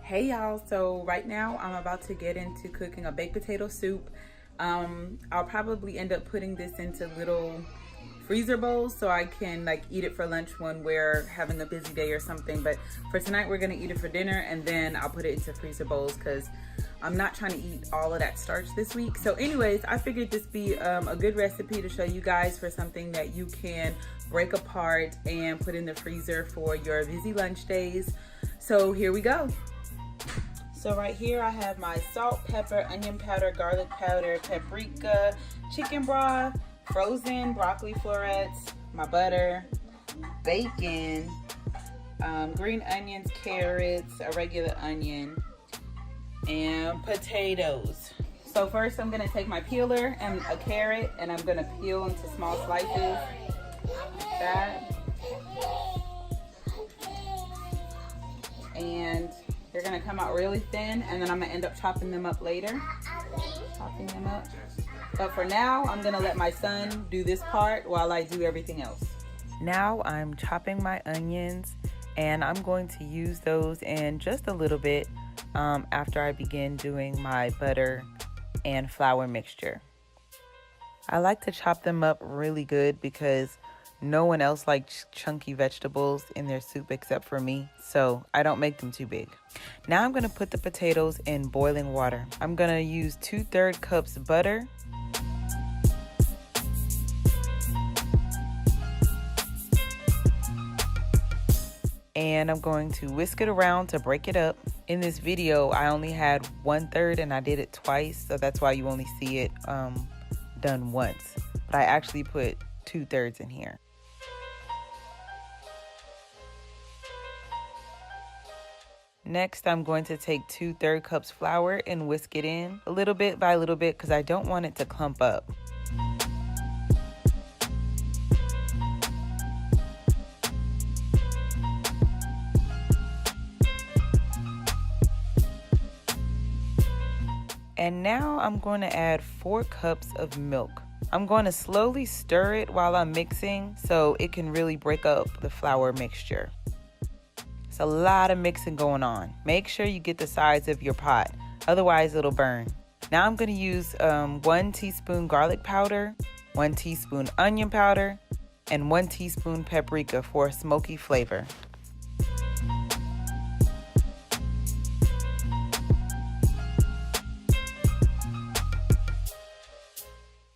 Hey y'all, so right now I'm about to get into cooking a baked potato soup. I'll probably end up putting this into little freezer bowls so I can like eat it for lunch when we're having a busy day or something. But for tonight we're gonna eat it for dinner, and then I'll put it into freezer bowls because I'm not trying to eat all of that starch this week. So anyways, I figured this be a good recipe to show you guys for something that you can break apart and put in the freezer for your busy lunch days. So here we go. So right here I have my salt, pepper, onion powder, garlic powder, paprika, chicken broth, frozen broccoli florets, my butter, bacon, green onions, carrots, a regular onion, and potatoes. So first I'm gonna take my peeler and a carrot and I'm gonna peel into small slices like that. And they're gonna come out really thin, and then I'm gonna end up chopping them up later. But for now, I'm gonna let my son do this part while I do everything else. Now I'm chopping my onions, and I'm going to use those in just a little bit after I begin doing my butter and flour mixture. I like to chop them up really good because no one else likes chunky vegetables in their soup except for me, so I don't make them too big. Now I'm gonna put the potatoes in boiling water. I'm gonna use 2/3 cups butter, and I'm going to whisk it around to break it up. In this video, I only had 1/3 and I did it twice, so that's why you only see it done once. But I actually put 2/3 in here. Next, I'm going to take 2/3 cups flour and whisk it in a little bit by little bit because I don't want it to clump up. And now I'm going to add 4 cups of milk. I'm going to slowly stir it while I'm mixing so it can really break up the flour mixture. It's a lot of mixing going on. Make sure you get the size of your pot, otherwise it'll burn. Now I'm going to use 1 teaspoon garlic powder, 1 teaspoon onion powder, and 1 teaspoon paprika for a smoky flavor.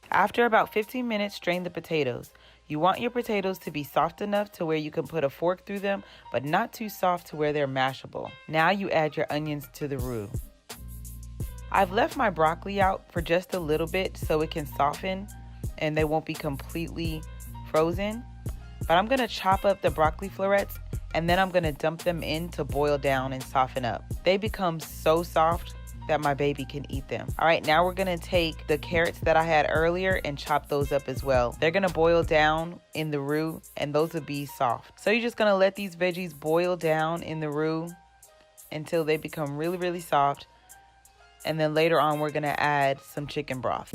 After about 15 minutes, strain the potatoes. You want your potatoes to be soft enough to where you can put a fork through them, but not too soft to where they're mashable. Now you add your onions to the roux. I've left my broccoli out for just a little bit so it can soften and they won't be completely frozen. But I'm gonna chop up the broccoli florets and then I'm gonna dump them in to boil down and soften up. They become so soft that my baby can eat them. All right, now we're gonna take the carrots that I had earlier and chop those up as well. They're gonna boil down in the roux and those will be soft. So you're just gonna let these veggies boil down in the roux until they become really, really soft. And then later on, we're gonna add some chicken broth.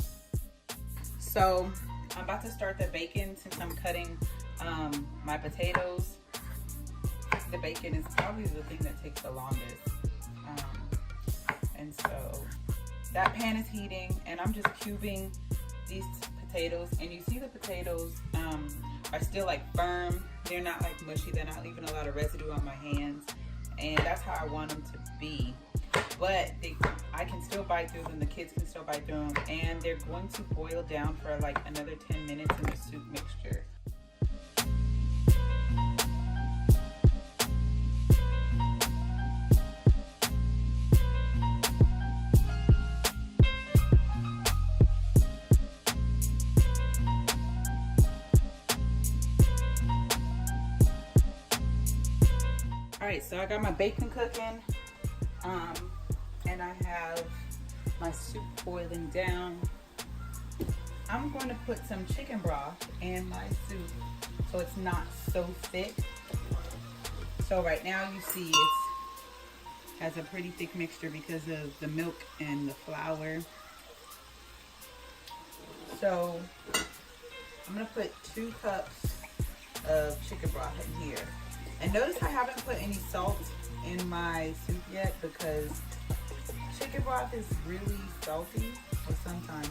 So I'm about to start the bacon since I'm cutting my potatoes. The bacon is probably the thing that takes the longest. And so that pan is heating and I'm just cubing these potatoes, and you see the potatoes are still like firm. They're not like mushy. They're not leaving a lot of residue on my hands, and that's how I want them to be. But I can still bite through them, the kids can still bite through them, and they're going to boil down for like another 10 minutes in the soup mixture. All right, so I got my bacon cooking, and I have my soup boiling down. I'm going to put some chicken broth in my soup so it's not so thick. So right now you see it has a pretty thick mixture because of the milk and the flour. So I'm gonna put 2 cups of chicken broth in here. And notice I haven't put any salt in my soup yet because chicken broth is really salty. Or sometimes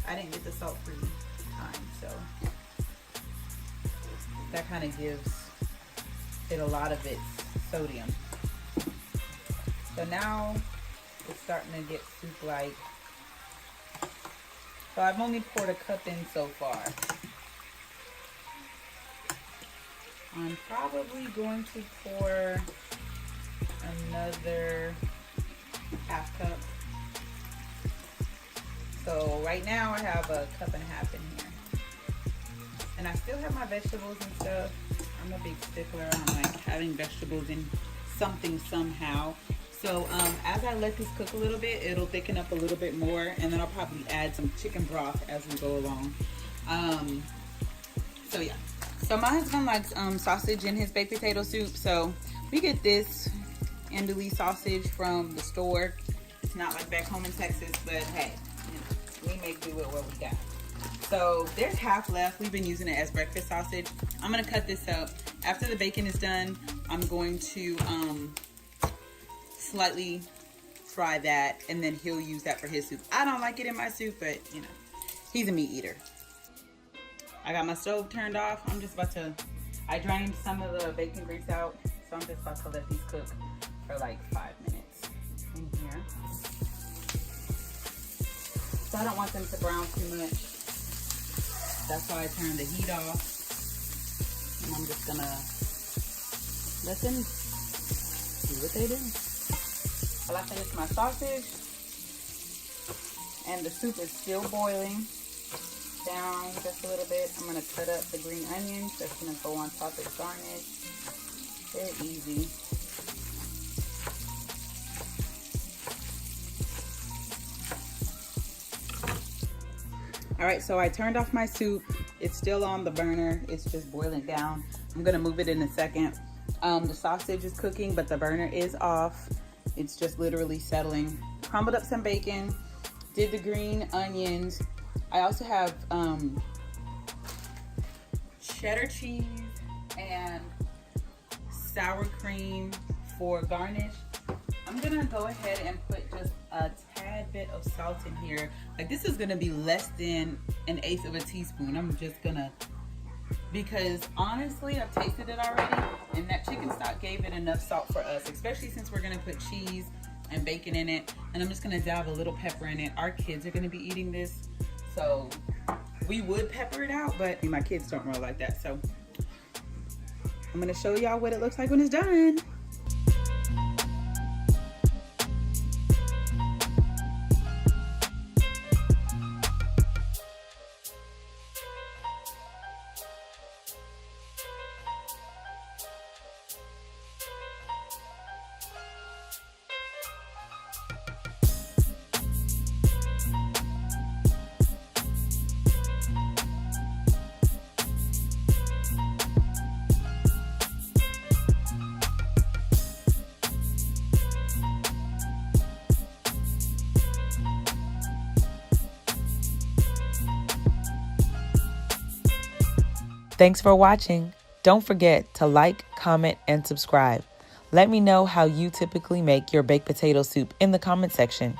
I didn't get the salt-free kind, so that kind of gives it a lot of its sodium. So now it's starting to get soup-like. So I've only poured a cup in so far. I'm probably going to pour another half cup. So right now I have a cup and a half in here. And I still have my vegetables and stuff. I'm a big stickler on like having vegetables in something somehow. So as I let this cook a little bit, it'll thicken up a little bit more, and then I'll probably add some chicken broth as we go along. So yeah. So my husband likes sausage in his baked potato soup, so we get this andouille sausage from the store. It's not like back home in Texas, but hey, you know, we make do with what we got. So there's half left. We've been using it as breakfast sausage. I'm gonna cut this up. After the bacon is done, I'm going to slightly fry that, and then he'll use that for his soup. I don't like it in my soup, but you know, he's a meat eater. I got my stove turned off. I'm just about to, I drained some of the bacon grease out, so I'm just about to let these cook for like 5 minutes in here. So I don't want them to brown too much. That's why I turned the heat off. And I'm just gonna let them do what they do. While I finish my sausage, and the soup is still boiling down just a little bit, I'm gonna cut up the green onions. That's gonna go on top of the garnish. Very easy. All right, so I turned off my soup. It's still on the burner. It's just boiling down. I'm gonna move it in a second. The sausage is cooking, but the burner is off. It's just literally settling. Crumbled up some bacon, did the green onions. I also have cheddar cheese and sour cream for garnish. I'm gonna go ahead and put just a tad bit of salt in here. Like, this is gonna be less than 1/8 of a teaspoon. I'm just gonna, because honestly, I've tasted it already, and that chicken stock gave it enough salt for us, especially since we're gonna put cheese and bacon in it. And I'm just gonna dab a little pepper in it. Our kids are gonna be eating this, so we would pepper it out, but my kids don't roll like that. So I'm gonna show y'all what it looks like when it's done. Thanks for watching. Don't forget to like, comment, and subscribe. Let me know how you typically make your baked potato soup in the comment section.